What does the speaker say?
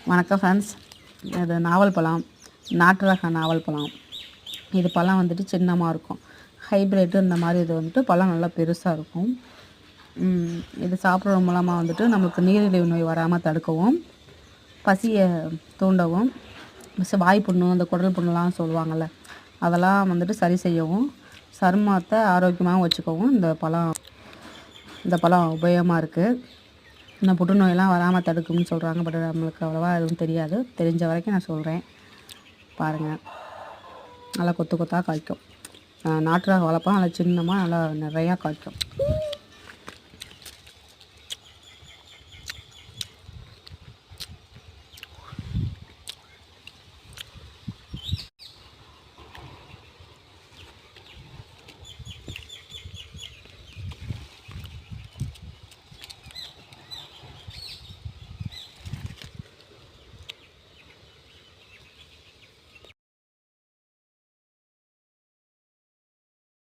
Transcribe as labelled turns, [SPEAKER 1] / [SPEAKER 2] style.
[SPEAKER 1] வணக்கம் ஃப்ரெண்ட்ஸ். இது நாவல் பழம், நாட்டு ரக நாவல் பழம். இது பழம் வந்துட்டு சின்னமாக இருக்கும். ஹைப்ரிட்டு இந்த மாதிரி இது வந்துட்டு பழம் நல்லா பெருசாக இருக்கும். இது சாப்பிட்றது மூலமாக வந்துட்டு நம்மளுக்கு நீரிழிவு நோய் வராமல் தடுக்கவும், பசியை தூண்டவும், வாய் புண்ணு இந்த குடல் புண்ணுலாம் சொல்லுவாங்கள்ல, அதெல்லாம் வந்துட்டு சரி செய்யவும், சருமத்தை ஆரோக்கியமாகவும் வச்சுக்கவும் இந்த பழம் உபயோகமாக இருக்குது. இந்த புற்றுநோயெல்லாம் வராமல் தடுக்கும்னு சொல்கிறாங்க. பட் நம்மளுக்கு அவ்வளோவா எதுவும் தெரியாது. தெரிஞ்ச வரைக்கும் நான் சொல்கிறேன். பாருங்கள், நல்லா கொத்து கொத்தாக காய்க்கும். நாட்டு ரக வாழைப்பழம் நல்லா சின்னமாக நல்லா நிறையா காய்க்கும்.